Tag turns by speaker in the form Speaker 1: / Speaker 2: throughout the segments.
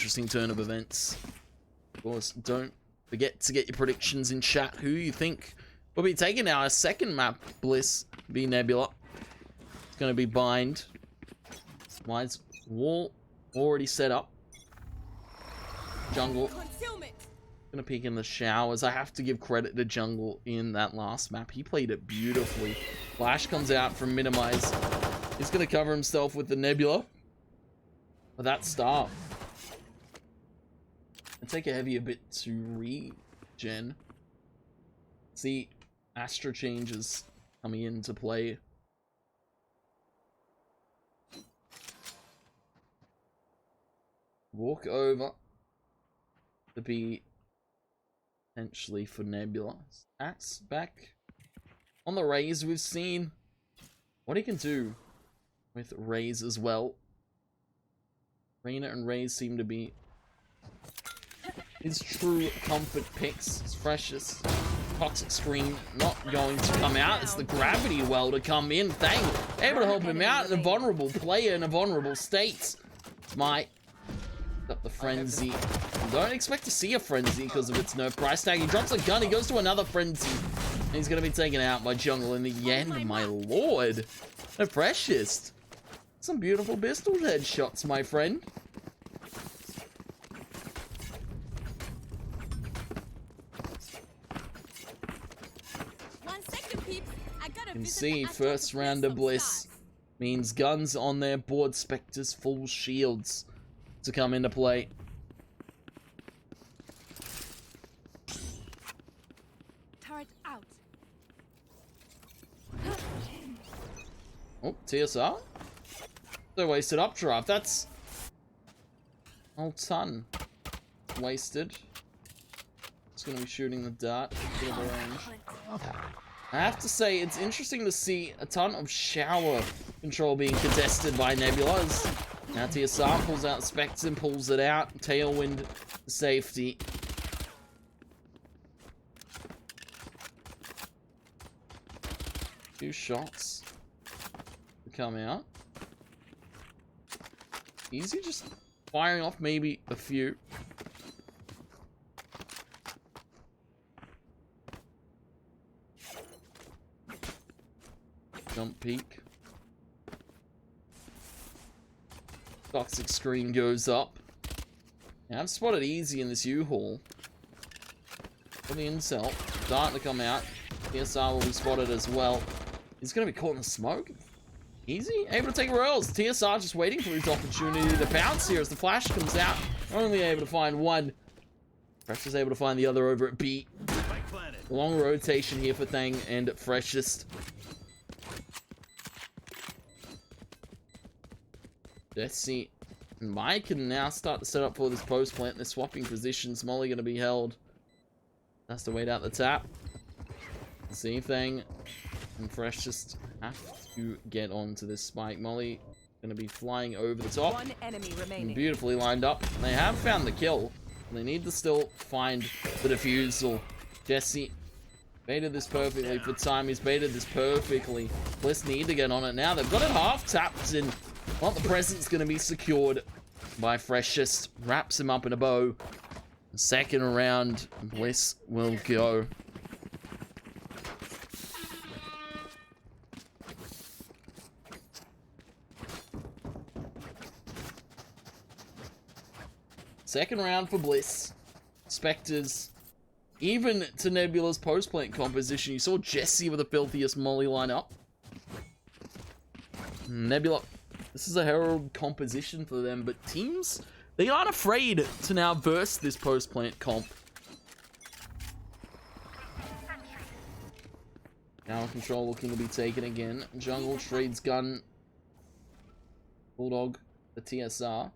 Speaker 1: interesting turn of events. Of course, don't forget to get your predictions in chat. Who you think will be taking our second map, Bliss, be Nebula. It's going to be Bind. Mine's wall already set up. Jungle. Gonna peek in the showers. I have to give credit to Jungle in that last map. He played it beautifully. Flash comes out from Minimize. He's gonna cover himself with the Nebula. But that star. And take a heavier bit to regen. See, Astra changes coming into play. Walk over to be potentially for Nebula. Axe back on the Raze. We've seen what he can do with Raze as well. Reyna and Raze seem to be his true comfort picks. His freshest. Toxic Screen not going to come out. It's the Gravity Well to come in. Dang, able to help him out in a vulnerable player in a vulnerable state. Smite. Got the Frenzy. Don't expect to see a Frenzy because of its nerf price tag. He drops a gun, he goes to another Frenzy. And he's going to be taken out by Jungle in the end. My lord. So precious. Some beautiful pistol headshots, my friend. You can see first round of Bliss means guns on their board, Spectres, full shields to come into play.
Speaker 2: Turret out.
Speaker 1: Oh, TSR. So wasted updraft. That's a whole ton wasted. It's gonna be shooting the dart. Bit of a range. I have to say, it's interesting to see a ton of shower control being contested by Nebulas. Now TSR pulls out Spectre and pulls it out. Tailwind to safety. Two shots to come out. Easy, just firing off maybe a few. Jump peek. Toxic Screen goes up. Now, I've spotted easy in this U-Haul. For the incel. Dart to come out. TSR will be spotted as well. He's going to be caught in the smoke. Easy. Able to take rails. TSR just waiting for his opportunity to pounce here as the flash comes out. Only able to find one. Fresh is able to find the other over at B. Long rotation here for Thang and Freshest. Jesse and Mike can now start to set up for this post plant. They're swapping positions. Molly going to be held. Has to wait out the tap. See Thang and Fresh just have to get onto this spike. Molly going to be flying over the top.
Speaker 2: One enemy remaining.
Speaker 1: Beautifully lined up. They have found the kill. They need to still find the defusal. Jesse baited this perfectly for time. He's baited this perfectly. Bliss need to get on it now. They've got it half tapped in. Well, the present's going to be secured by Freshest. Wraps him up in a bow. Second round, Bliss will go. Second round for Bliss. Spectres. Even to Nebula's post-plant composition. You saw Jesse with the filthiest molly lineup. Nebula. This is a Herald composition for them, but teams, they aren't afraid to now verse this post-plant comp. Tower control looking to be taken again. Jungle trades gun. Bulldog, the TSR.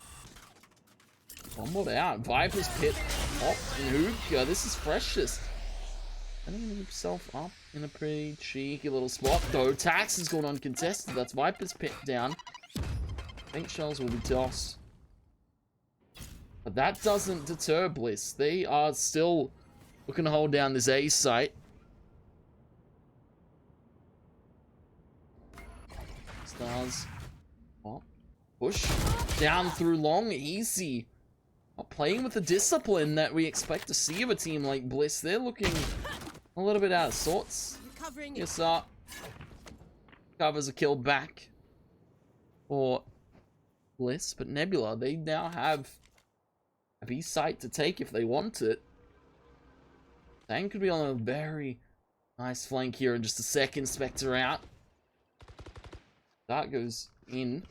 Speaker 1: One more out. Viper's Pit, Op, and Hookah. This is Freshest. Getting himself up in a pretty cheeky little spot, though. Tax has gone uncontested. That's Viper's Pit down. Pink shells will be tossed. But that doesn't deter Bliss. They are still looking to hold down this A site. Stars. Oh. Push. Down through long. Easy. not playing with the discipline that we expect to see of a team like Bliss. They're looking a little bit out of sorts. Yes, covers a kill back for Bliss, but Nebula, they now have a B site to take if they want it. Thang could be on a very nice flank here in just a second. Spectre out. Dart goes in.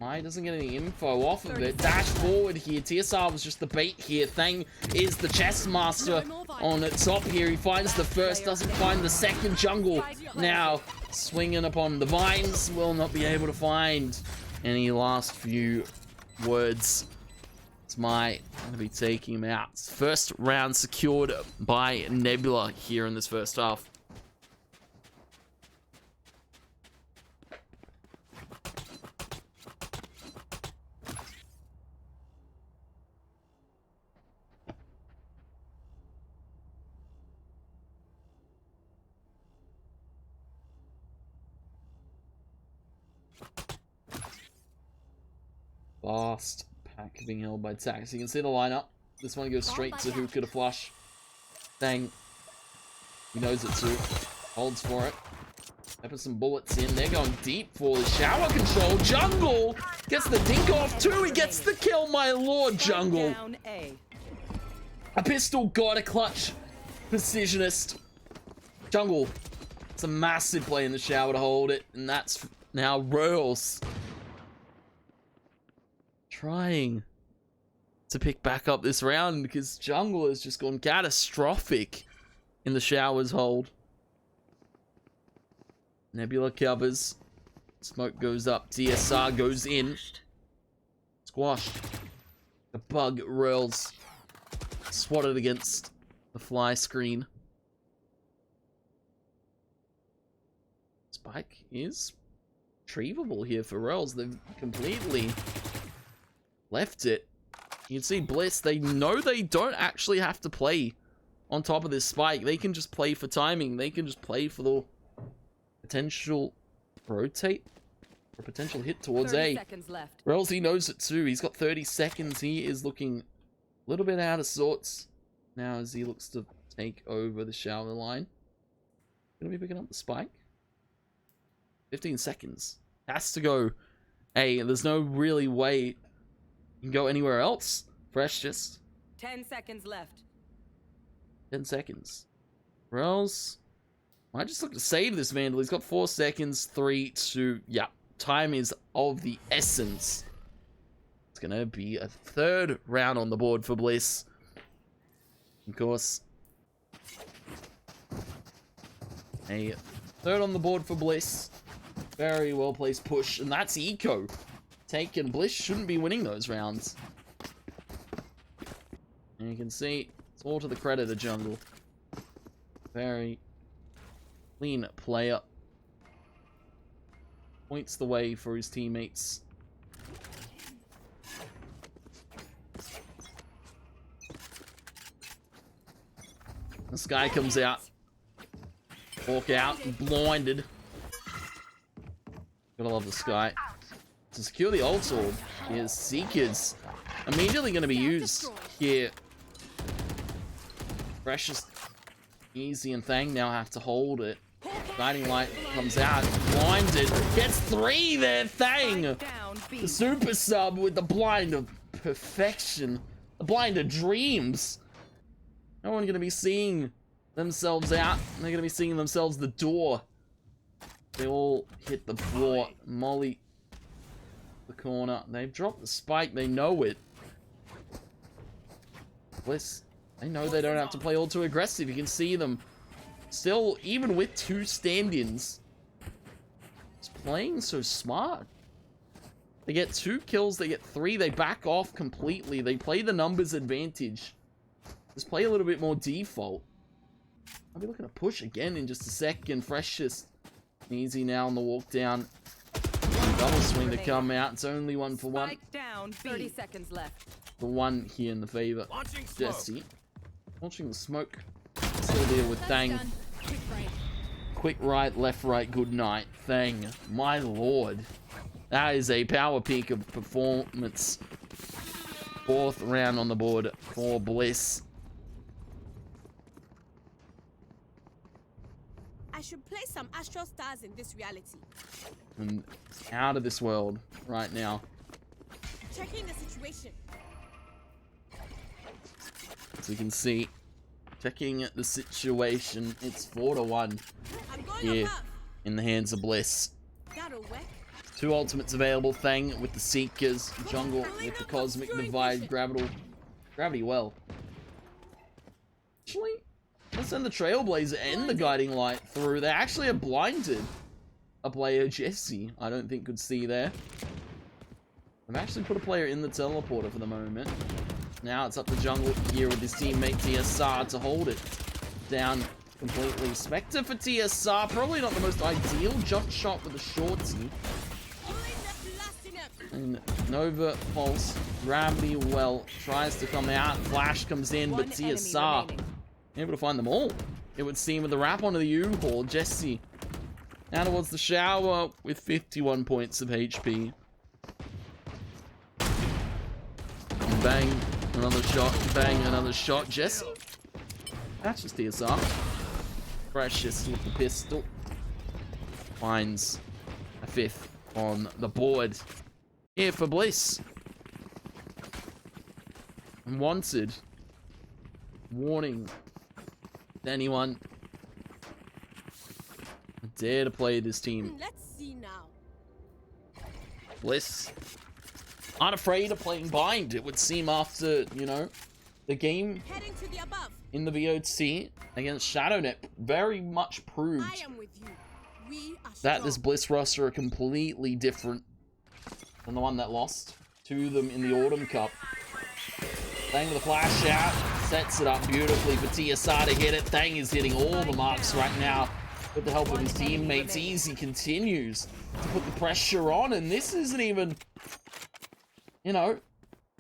Speaker 1: Mai doesn't get any info off of it. Dash forward here. TSR was just the bait here. Thang is the chess master on the top here. He finds the first, doesn't find the second. Jungle now swinging upon the vines. Will not be able to find any last few words. It's Mai going to be taking him out. First round secured by Nebula here in this first half. Fast pack being held by Tax. You can see the lineup. This one goes straight to who could have flush. Thang. He knows it too. Holds for it. Pepper some bullets in. They're going deep for the shower control. Jungle gets the dink off too. He gets the kill, my lord. Jungle. A pistol got a clutch. Precisionist. Jungle. It's a massive play in the shower to hold it. And that's now Royals trying to pick back up this round because Jungle has just gone catastrophic in the showers hold. Nebula covers. Smoke goes up. DSR goes in. Squashed. The bug rolls. Swatted against the fly screen. Spike is retrievable here for Rolls. They've completely left it. You can see Bliss, they know they don't actually have to play on top of this spike. They can just play for timing. They can just play for the potential rotate or potential hit towards A. Relz, he knows it too. He's got 30 seconds. He is looking a little bit out of sorts now as he looks to take over the shower line. Gonna be picking up the spike. 15 seconds. Has to go A. There's no really way you can go anywhere else. Fresh just
Speaker 2: 10 seconds left.
Speaker 1: 10 seconds. Relz might just look to save this Vandal. He's got 4 seconds. 3, 2. Yeah. Time is of the essence. It's going to be a third round on the board for Bliss. Of course. A third on the board for Bliss. Very well placed push. And that's Eco. Taken. Bliss shouldn't be winning those rounds. And you can see it's all to the credit of Jungle. Very clean player. Points the way for his teammates. This guy comes out. Walk out. Blinded. Gotta love the sky. To secure the ult orb is Seekers. Immediately going to be used here. Precious, Easy, and Thang now have to hold it. Guiding Light comes out. Blinded. Gets 3 there. Thang. The super sub with the blind of perfection. The blind of dreams. No one's going to be seeing themselves out. They're going to be seeing themselves the door. They all hit the floor. Molly, the corner. They've dropped the spike. They know it. Bliss, they know they don't have to play all too aggressive. You can see them still, even with 2 stand-ins, just playing so smart. They get 2 kills. They get 3. They back off completely. They play the numbers advantage. Just play a little bit more default. I'll be looking to push again in just a second. Fresh just easy now on the walk down. Double swing to come out. It's only 1 for 1.
Speaker 2: Down, 30 seconds left.
Speaker 1: The 1 here in the favor. Jesse. Launching the smoke. Still there with Thang. Quick right, left right, good night. Thang. My lord. That is a power peak of performance 4th round on the board for Bliss.
Speaker 3: I should play some Astral Stars in this reality.
Speaker 1: And out of this world right now.
Speaker 3: Checking the situation.
Speaker 1: As you can see, checking the situation, it's 4-1
Speaker 3: I'm going
Speaker 1: here
Speaker 3: above.
Speaker 1: in the hands of Bliss.
Speaker 3: That'll work.
Speaker 1: 2 ultimates available, Fang with the Seekers, Jungle with the Cosmic Divide, Gravity well. Actually, let's send the Trailblazer and the Guiding Light through. They actually have blinded a player, Jesse, I don't think could see there. They've actually put a player in the teleporter for the moment. Now it's up to Jungle here with his teammate TSR to hold it down completely. Spectre for TSR, probably not the most ideal jump shot with a shorty. And Nova Pulse, Gravity well tries to come out. Flash comes in, but TSR able to find them all. It would seem with the wrap onto the U-Haul. Jesse now towards the shower with 51 points of HP. Bang, another shot. Bang, another shot. Jesse. That's just TSR. Precious with the pistol. Finds a 5th on the board. Here for Bliss. Wanted. Warning. Anyone dare to play this team?
Speaker 3: Let's see now.
Speaker 1: Bliss aren't afraid of playing bind, it would seem, after, you know, the game
Speaker 3: Heading to the above.
Speaker 1: in the VOC against ShadowNet very much proved
Speaker 3: I am with you. We are
Speaker 1: that
Speaker 3: strong.
Speaker 1: this Bliss roster are completely different than the one that lost to them in the Autumn Cup. Thang with the flash out, sets it up beautifully for TSR to hit it. Thang is hitting all the marks right now with the help of his teammates. Easy continues to put the pressure on, and this isn't even, you know,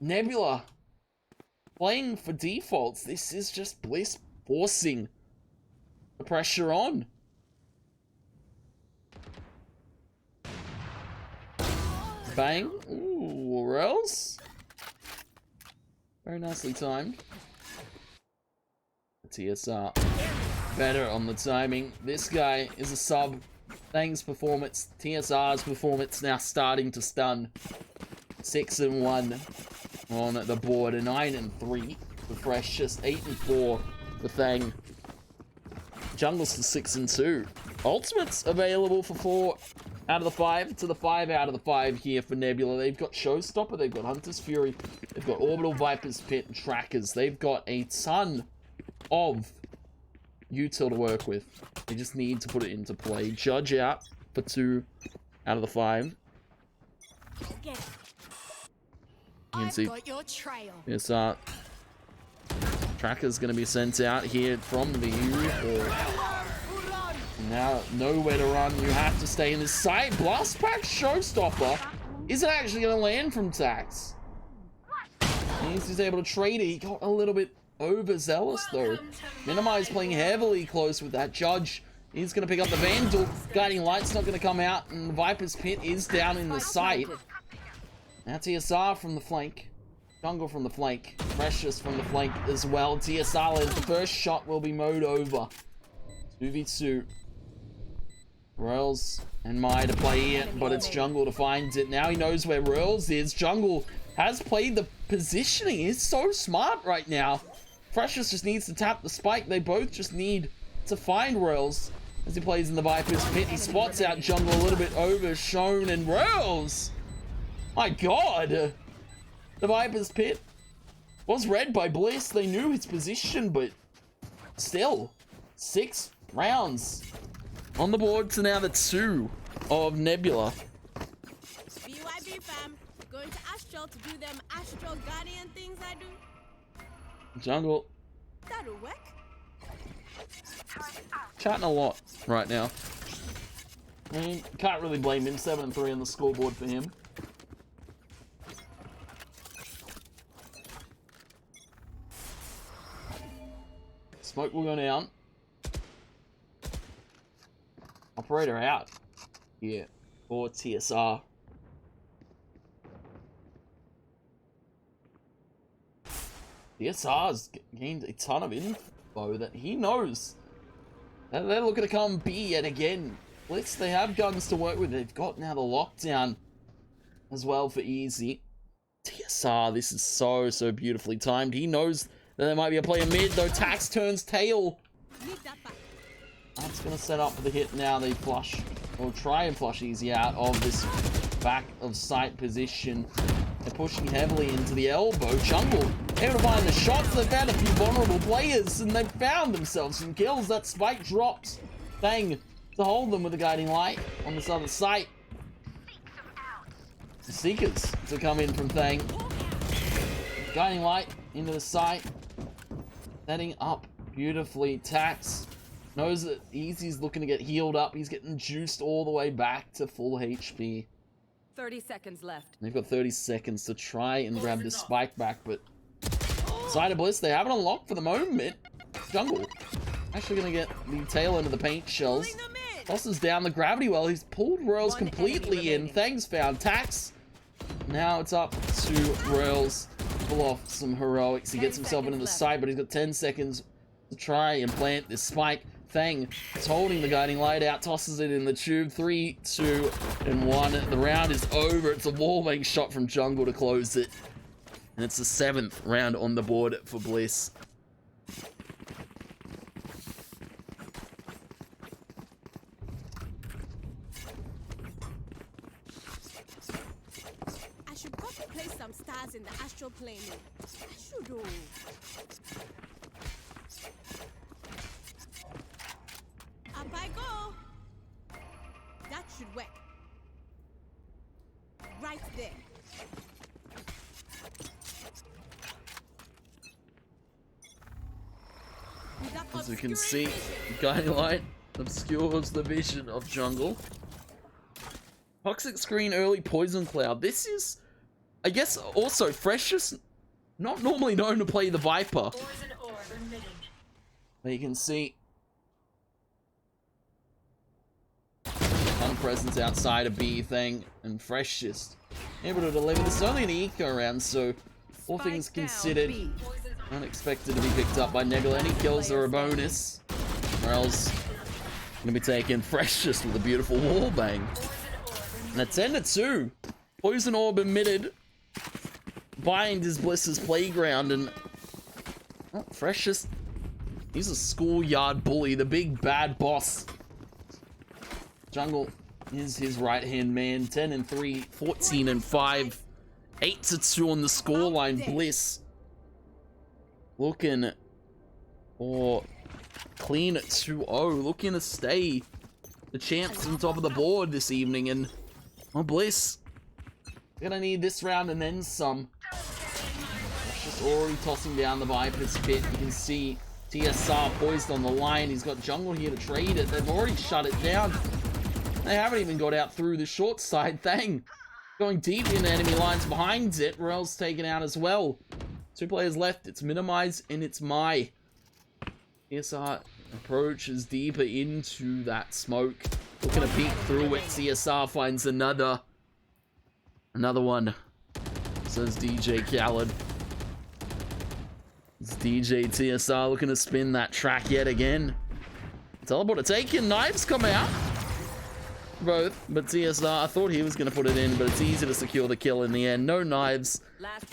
Speaker 1: Nebula playing for defaults. This is just Bliss forcing the pressure on. Bang. Ooh, or else? Very nicely timed. TSR better on the timing. This guy is a sub. Thang's performance, TSR's performance now starting to stun. 6-1 on the board. 9-3 for Precious. 8-4 for Thang. Jungle's to 6-2. Ultimates available for 4 out of the 5 to the 5 out of the 5 here for Nebula. They've got Showstopper, they've got Hunter's Fury, they've got Orbital Viper's Pit and Trackers. They've got a ton of util to work with. They just need to put it into play. Judge out for 2 out of the 5. You can see yes, Tracker's going to be sent out here from the U. Now, nowhere to run. You have to stay in this site. Blast Pack Showstopper isn't actually going to land from Tax. He's able to trade it. He got a little bit overzealous, though. Minimize playing heavily close with that. Judge is going to pick up the Vandal. Guiding Light's not going to come out, and the Viper's Pit is down in the site. Now TSR from the flank. Jungle from the flank. Precious from the flank as well. TSR lands. The first shot will be mowed over. 2v2. Royals and Mai to play it, but it's Jungle to find it. Now he knows where Royals is. Jungle has played the positioning. He's so smart right now. Precious just needs to tap the spike. They both just need to find Royals as he plays in the Viper's Pit. He spots out Jungle a little bit overshown, and Royals, my god, the Viper's Pit was read by Bliss. They knew his position, but still, 6 rounds on the board to now the 2 of Nebula.
Speaker 3: BYB fam, going to Astral to do them Astral Guardian things I do.
Speaker 1: Jungle
Speaker 3: That'll work.
Speaker 1: chatting a lot right now. I mean, can't really blame him. 7-3 on the scoreboard for him. Smoke will go down. Operator out here for TSR. DSR's gained a ton of info that he knows. And they're looking to come B yet again. Bliss, they have guns to work with. They've got now the lockdown as well for easy. TSR, this is so beautifully timed. He knows that there might be a player mid, though Tax turns tail. That's going to set up for the hit now. They flush, or try and flush easy out of this back of sight position. They're pushing heavily into the elbow. Jungle able to find the shots. They've found a few vulnerable players, and they've found themselves some kills. That spike drops. Thang to hold them with a guiding light on this other site. The Seekers to come in from Thang. Guiding light into the site. Setting up beautifully. Tax knows that Easy's looking to get healed up. He's getting juiced all the way back to full HP.
Speaker 2: 30 seconds left.
Speaker 1: They've got 30 seconds to try and grab this spike back, but side of Bliss, they have it unlocked for the moment. Jungle actually going to get the tail end of the paint shells. Tosses down the gravity well. He's pulled Royals completely in. Thang's found Tax. Now it's up to Royals. Pull off some heroics. He gets himself into the side, but he's got 10 seconds to try and plant this spike. Thang is holding the guiding light out, tosses it in the tube. 3, 2, and 1. The round is over. It's a wallbang shot from Jungle to close it. And it's the 7th round on the board for Bliss.
Speaker 3: I should probably place some stars in the astral plane. I should. Oh. Up I go. That should work. Right there.
Speaker 1: As you can see, guiding light obscures the vision of Jungle. Toxic screen, early poison cloud. This is, I guess, also Freshest, not normally known to play the Viper. But you can see presence outside of B Thing, and Freshest able to deliver. This is only an eco round, so all things considered, unexpected to be picked up by Nebula. Any kills are a bonus, or else gonna be taking Freshest with a beautiful wall bang. And a 10-2. Poison Orb emitted. Bind is Bliss's playground, and Freshest, he's a schoolyard bully, the big bad boss. Jungle is his right-hand man. 10-3, 14-5, 8-2 on the scoreline. Bliss looking for clean 2-0, looking to stay the champs on top of the board this evening. And Bliss gonna need this round and then some. Just already tossing down the Viper's pit. You can see TSR poised on the line. He's got Jungle here to trade it. They've already shut it down. They haven't even got out through the short side. Thang going deep in enemy lines behind it. Rel's taken out as well. 2 players left. It's Minimize and it's Mai. CSR approaches deeper into that smoke. Looking to peek through it. CSR finds another one. Says DJ Khaled. It's DJ TSR looking to spin that track yet again. Teleporter taken. Knives come out. Both, but TSR, I thought he was going to put it in, but it's easy to secure the kill in the end. No knives,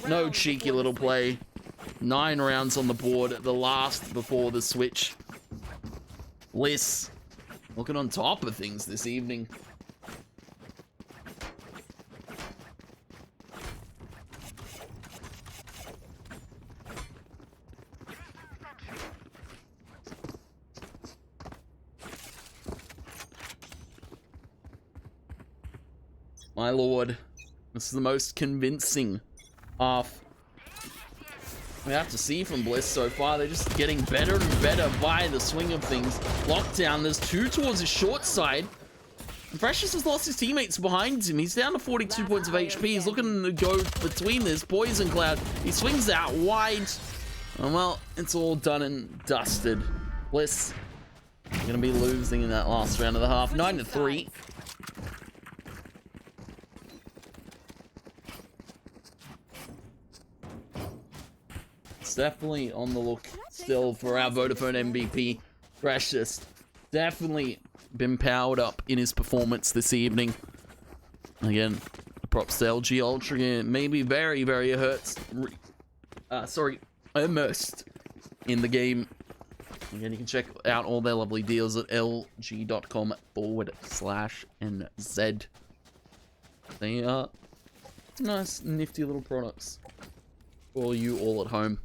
Speaker 1: no cheeky little play. 9 rounds on the board, the last before the switch. Bliss looking on top of things this evening. My lord, this is the most convincing half we have to see from Bliss so far. They're just getting better and better by the swing of things. Lockdown, there's 2 towards his short side. Precious has lost his teammates behind him. He's down to 42 points of HP. He's looking to go between this Poison Cloud. He swings out wide. And well, it's all done and dusted. Bliss gonna be losing in that last round of the half. 9-3. It's definitely on the look still for our Vodafone MVP. Precious. Definitely been powered up in his performance this evening. Again, props to LG Ultra. Maybe very, very immersed in the game. Again, you can check out all their lovely deals at lg.com/NZ. They are nice, nifty little products for you all at home.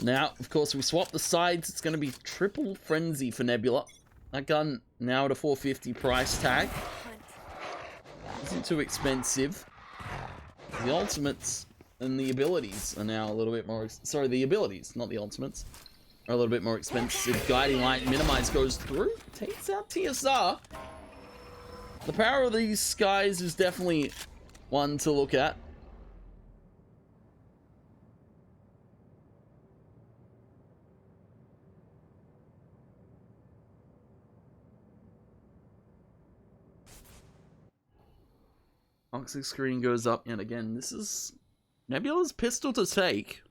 Speaker 1: Now, of course, we swap the sides. It's going to be triple frenzy for Nebula. That gun now at a 450 price tag. Isn't too expensive. The ultimates and the abilities are now a little bit more... Sorry, the abilities, not the ultimates, are a little bit more expensive. Guiding Light, Minimize goes through. Takes out TSR. The power of these guys is definitely one to look at. Toxic screen goes up, and again, this is Nebula's pistol to take.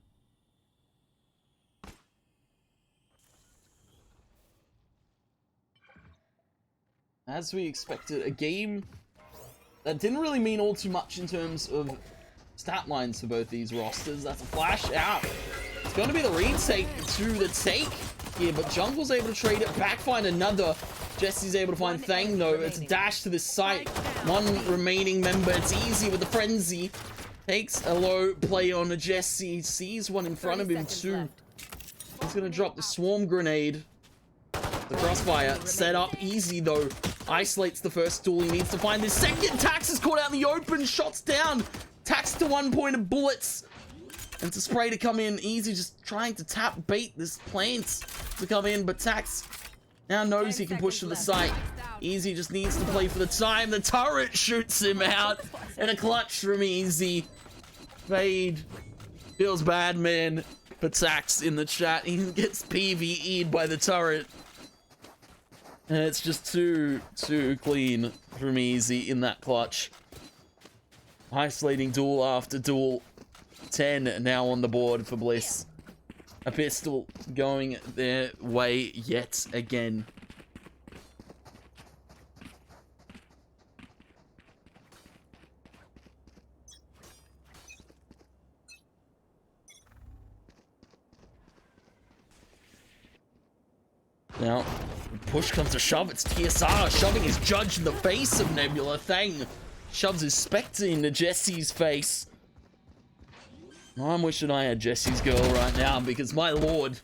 Speaker 1: As we expected, a game that didn't really mean all too much in terms of stat lines for both these rosters. That's a flash out. It's going to be the retake to the take here, but Jungle's able to trade it back, find another. Jesse's able to find Thang though. It's a dash to this site. One remaining member. It's easy with the frenzy. Takes a low play on a Jesse. Sees one in front of him too. He's gonna drop the swarm grenade. The crossfire set up easy though. Isolates the first tool. He needs to find the second. Tax is caught out in the open. Shots down. Tax to 1 point of bullets. And to spray to come in. Easy just trying to tap bait this plant to come in, but Tax now knows he can push to the site. Easy just needs to play for the time. The turret shoots him out. And a clutch from Easy. Fade. Feels bad, man. For Tax in the chat. He gets PvE'd by the turret. And it's just too clean from Easy in that clutch. Isolating duel after duel. 10 now on the board for Bliss. A pistol going their way yet again. Now, push comes to shove. It's TSR shoving his judge in the face of Nebula. Thang shoves his Spectre into Jesse's face. I'm wishing I had Jesse's girl right now because, my lord,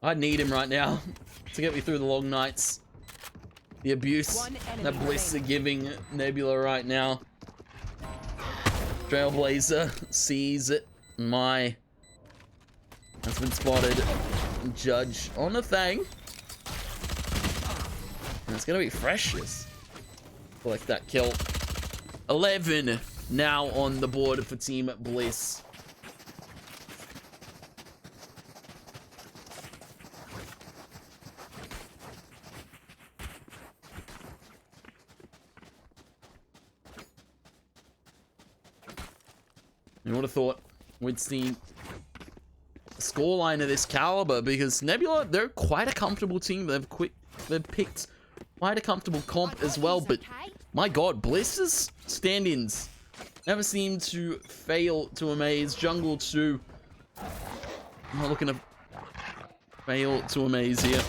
Speaker 1: I need him right now to get me through the long nights. The abuse that Bliss are giving Nebula right now. Trailblazer sees it. My has been spotted. Judge on a Thang. And it's gonna be Precious. Collect that kill. 11 now on the board for Team Bliss. You would have thought we'd see a scoreline of this caliber, because Nebula, they're quite a comfortable team. They've picked quite a comfortable comp as well, but my god, Bliss's stand-ins never seem to fail to amaze. Jungle 2 not looking to fail to amaze here.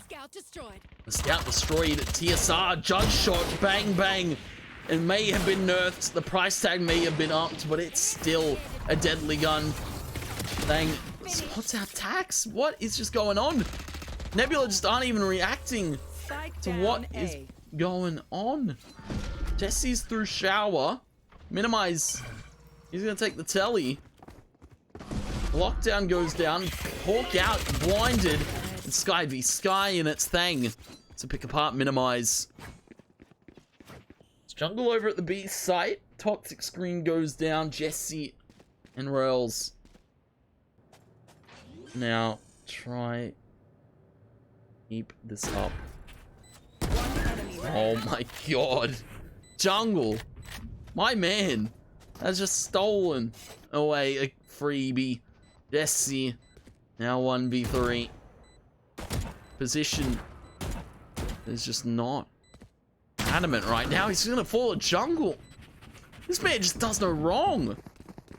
Speaker 3: Scout destroyed.
Speaker 1: The scout destroyed. TSR judge shot, bang bang. It may have been nerfed, the price tag may have been upped, but it's still a deadly gun. Thang spots out Tax. What is just going on? Nebula just aren't even reacting to what is going on. Jesse's through shower. Minimize. He's gonna take the telly. Lockdown goes down. Hawk out, blinded. It's Sky v Sky, and it's Thang to pick apart Minimize. It's Jungle over at the B site. Toxic screen goes down. Jesse and Rails. Now try keep this up. Oh my god. Jungle. My man. has just stolen away a freebie. Jesse now 1v3. Position is just not adamant right now. He's gonna fall a jungle. This man just does no wrong.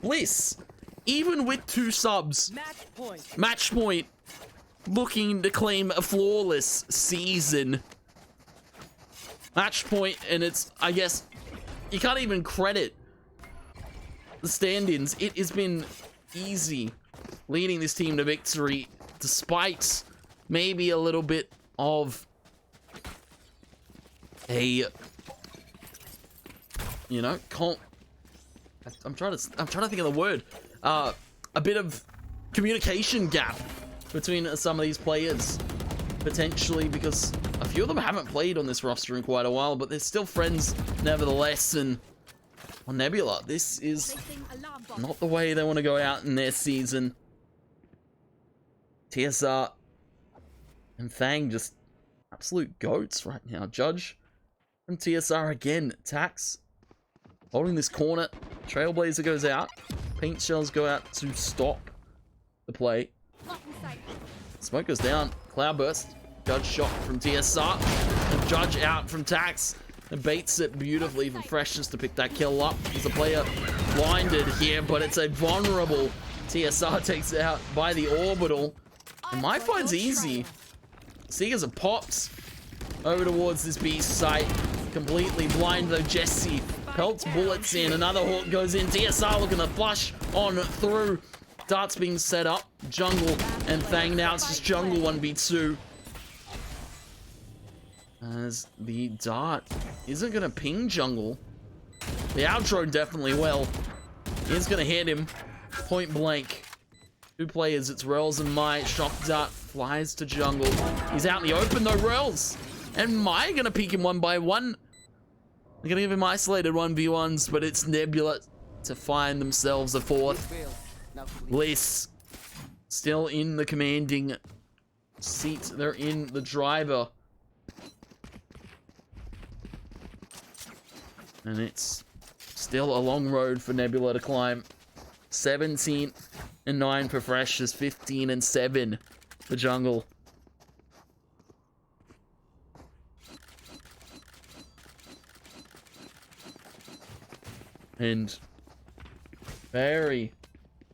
Speaker 1: Bliss, even with 2 subs, match point, looking to claim a flawless season. Match point, and it's, I guess, you can't even credit the stand-ins. It has been easy leading this team to victory, despite maybe a little bit of a, you know, I'm trying to think of the word. A bit of communication gap between some of these players, potentially, because a few of them haven't played on this roster in quite a while, but they're still friends nevertheless. And on Nebula, this is not the way they want to go out in their season. TSR and Fang just absolute goats right now. Judge from TSR again. Tax holding this corner. Trailblazer goes out. Paint shells go out to stop the play. Smoke goes down. Cloudburst. Judge shot from TSR. And Judge out from Tax. And baits it beautifully from Freshness to pick that kill up. There's a player blinded here, but it's a vulnerable. TSR takes it out by the orbital. And my fight's easy. Seekers are popped over towards this B site. Completely blind though. Jesse pelts bullets in. Another Hawk goes in. TSR looking to flush on through. Darts being set up. Jungle and Fang. Now it's just Jungle 1v2. As the dart isn't going to ping Jungle. The outro definitely will. Is going to hit him. Point blank. 2 players. It's Rels and Mai. Shock dart flies to Jungle. He's out in the open though. Rels and Mai going to peek him one by one. They're going to give him isolated 1v1s, but it's Nebula to find themselves a 4th. Bliss still in the commanding seat. They're in the driver. And it's still a long road for Nebula to climb. 17 and 9 for Fresh. Is 15 and 7 for Jungle. And very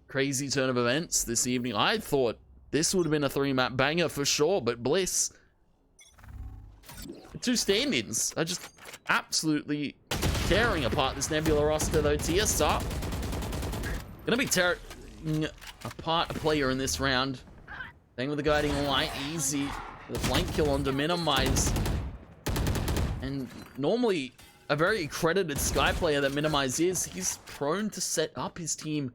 Speaker 1: crazy turn of events this evening. I thought this would have been a 3-map banger for sure, but Bliss, 2 stand-ins are just absolutely tearing apart this Nebula roster though. TSR gonna be tearing apart a player in this round. Thing with the guiding light, easy. The flank kill on to minimize. And normally a very credited Sky player that Minimize is, he's prone to set up his team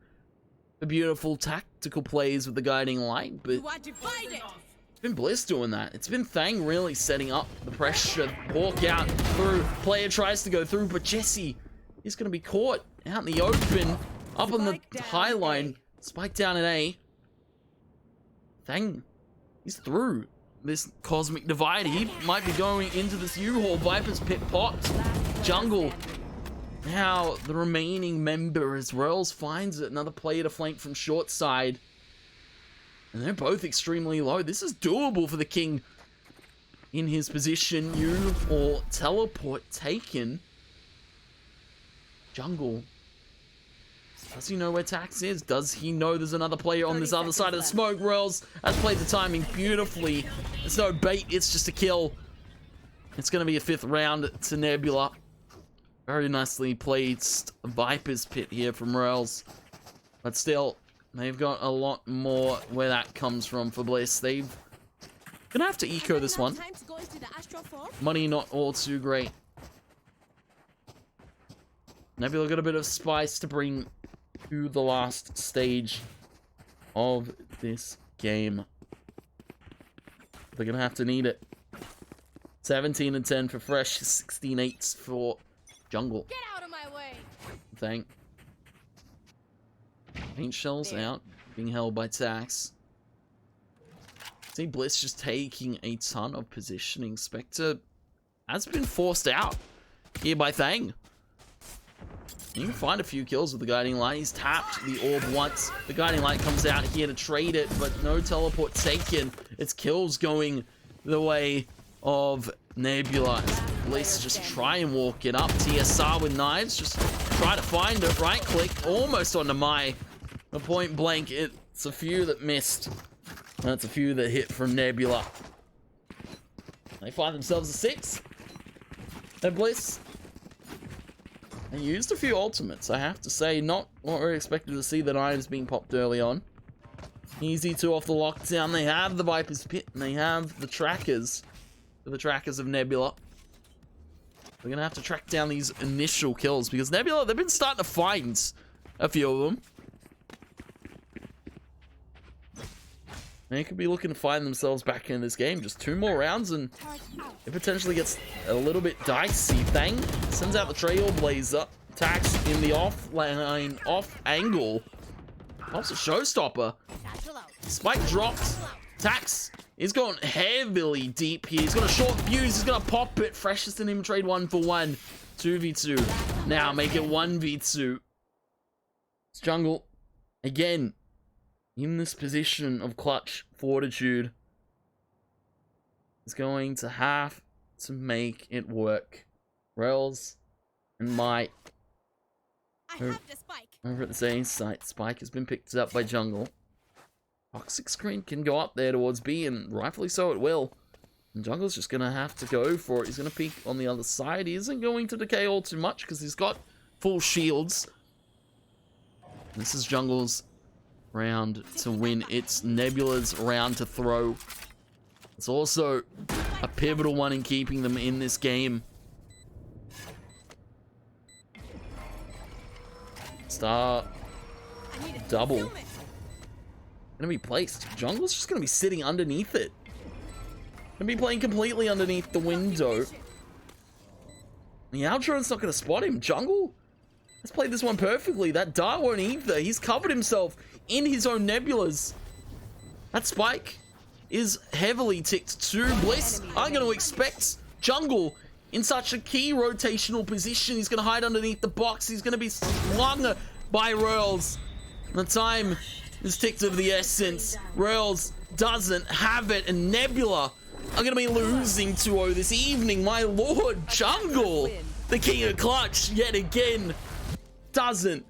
Speaker 1: for beautiful tactical plays with the guiding light, but it's been Bliss doing that. It's been Thang really setting up the pressure. Hawk out through. Player tries to go through, but Jesse is going to be caught out in the open, up on the high line. Spike down at A. Thang, he's through this cosmic divide. He might be going into this U-Haul. Viper's pit popped. Jungle. Now the remaining member as Royals finds another player to flank from short side. And they're both extremely low. This is doable for the King. In his position, U or teleport taken. Jungle. Does he know where Tax is? Does he know there's another player on this other side of the smoke? Royals has played the timing beautifully. There's no bait, it's just a kill. It's going to be a 5th round to Nebula. Very nicely placed Viper's pit here from Royals. But still, they've got a lot more where that comes from for Bliss. They've gonna have to eco this one. Money not all too great. Nebula got a bit of spice to bring to the last stage of this game. They're gonna have to need it. 17 and 10 for Fresh, 16-8 for Jungle.
Speaker 3: Get out of my way.
Speaker 1: Thank. Paint shells out, being held by Tax. See Bliss just taking a ton of positioning. Spectre has been forced out here by Thang. You can find a few kills with the Guiding Light. He's tapped the orb once. The Guiding Light comes out here to trade it, but no teleport taken. It's kills going the way of Nebula. Bliss just try and walk it up. TSR with knives, just try to find it. Right click, almost onto my point blank. It's a few that missed. And it's a few that hit from Nebula. They find themselves a 6. And Bliss, they used a few ultimates, I have to say. Not what we're expected to see. The knives being popped early on. Easy 2 off the lockdown. They have the Viper's Pit, and they have the trackers. The trackers of Nebula. We're gonna have to track down these initial kills, because Nebula, they've been starting to find a few of them. They could be looking to find themselves back in this game. Just 2 more rounds and it potentially gets a little bit dicey. Thang sends out the Trailblazer. Attacks in the offline, off angle. Pops a showstopper. Spike drops. Tax is going heavily deep here. He's got a short fuse. He's going to pop it. Freshest in him trade 1-for-1. 2v2. Now make it 1v2. It's Jungle. Again. In this position of clutch fortitude, is going to have to make it work. Rails and Might over at the A site. Spike has been picked up by Jungle. Toxic screen can go up there towards B, and rightfully so it will. And Jungle's just going to have to go for it. He's going to peek on the other side. He isn't going to decay all too much because he's got full shields. This is Jungle's round to win. It's Nebula's round to throw. It's also a pivotal one in keeping them in this game. Star double gonna be placed. Jungle's just gonna be sitting underneath it. Gonna be playing completely underneath the window. The Outrone's not gonna spot him. Jungle has played this one perfectly. That Dart won't either. He's covered himself in his own Nebulas. That Spike is heavily ticked to Bliss. I'm going to expect Jungle in such a key rotational position. He's going to hide underneath the box. He's going to be slung by Rails. The time is ticked of the essence. Rails doesn't have it, and Nebula are going to be losing 2-0 this evening. My lord, Jungle, the king of clutch, yet again, doesn't